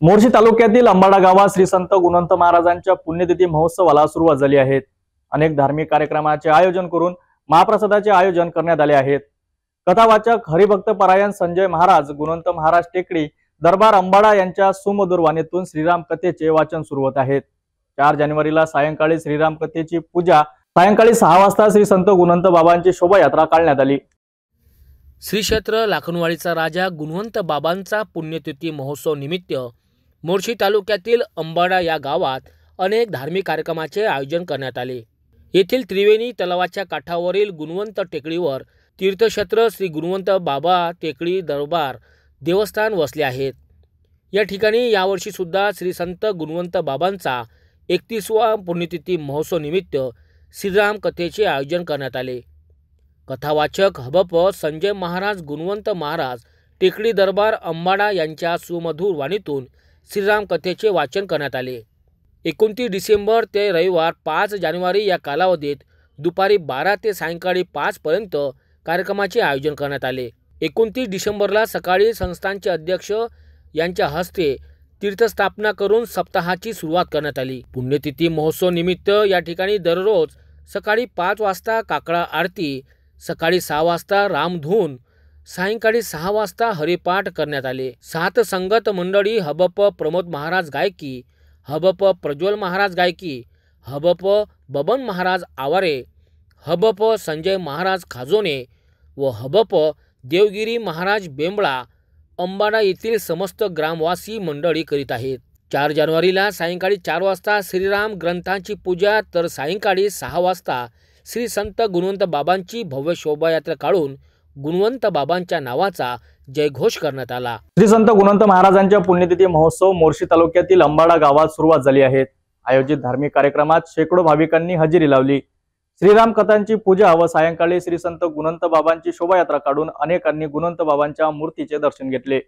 मोर्शी तालुक्यातील अंबाडा गावात श्री संत गुणवंत महाराजांच्या पुण्यतिथी महोत्सवाला सुरुवात झाली आहे। अनेक धार्मिक कार्यक्रमाचे आयोजन करून महाप्रसादाचे आयोजन करण्यात आले आहेत। कथावाचक हरिभक्त परायण संजय महाराज गुणवंत महाराज टेकडी दरबार अंबाडा यांच्या सुमधुर वाणीतून श्रीराम कथेचे वाचन सुरू होत आहे। 4 जानेवारीला सायंकाळी श्रीराम कथेची पूजा, सायंकाळी 6 वाजता श्री संत गुणवंत बाबांची शोभायात्रा काढण्यात आली। श्री क्षेत्र लाखनवाडीचा राजा गुणवंत बाबांचा पुण्यतिथी महोत्सव निमित्त मोर्शी तालुक्यातील अंबाडा या गावात अनेक धार्मिक कार्यक्रमाचे आयोजन करण्यात आले। येथील त्रिवेणी तलावाच्या काठावरील गुणवंत टेकडीवर तीर्थक्षेत्र श्री गुणवंत बाबा टेकडी दरबार देवस्थान वसले आहेत। या ठिकाणी यावर्षी सुद्धा श्री संत गुणवंत बाबांचा 31वा पुण्यतिथी महोत्सव निमित्त श्रीराम कथेचे आयोजन करण्यात आले। कथावाचक हबप संजय महाराज गुणवंत महाराज टेकडी दरबार अंबाडा यांच्या सुमधुर वाणीतून श्रीराम कथेचे वाचन करण्यात आले। 29 डिसेंबर ते रविवार 5 जानेवारी या कालावधीत दुपारी 12 ते सायंकाळी 5 पर्यंत कार्यक्रमाचे आयोजन करण्यात आले। 29 डिसेंबरला सकाळी संस्थानचे अध्यक्ष यांच्या हस्ते तीर्थस्थापना करून सप्ताहाची सुरुवात करण्यात आली। पुण्यतिथी महोत्सव निमित्त या ठिकाणी दररोज सकाळी 5 वाजता काकडा आरती, सकाळी 6 वाजता रामधून, सायंकाळी 6 वाजता हरिपाठ करण्यात आले। 7 संगत मंडळी हबप प्रमोद महाराज गायकी, हबप प्रज्वल महाराज गायकी, हबप बबन महाराज आवारे, हबप संजय महाराज खाजोने व हबप देवगिरी महाराज बेंबळा अंबाडा येथील समस्त ग्रामवासी मंडळी करीत आहेत। 4 जानेवारीला सायंकाळी 4 वाजता श्रीराम ग्रंथांची पूजा तर सायंकाळी 6 वाजता श्री संत गुणवंत बाबांची भव्य शोभायात्रा काढून गुणवंत बाबांच्या नावाचा जयघोष करण्यात आला। श्री संत गुणवंत महाराजांच्या पुण्यतिथी महोत्सव मोर्शी तालुक्यातील अंबाडा गावात सुरुवात झाली आहे। आयोजित धार्मिक कार्यक्रमात शेकडो भाविकांनी हजेरी लावली। श्रीराम कथांची पूजा व सायंकाळी श्री संत गुणवंत बाबांची शोभायात्रा काढून अनेकांनी गुणवंत बाबांच्या मूर्तीचे दर्शन घेतले।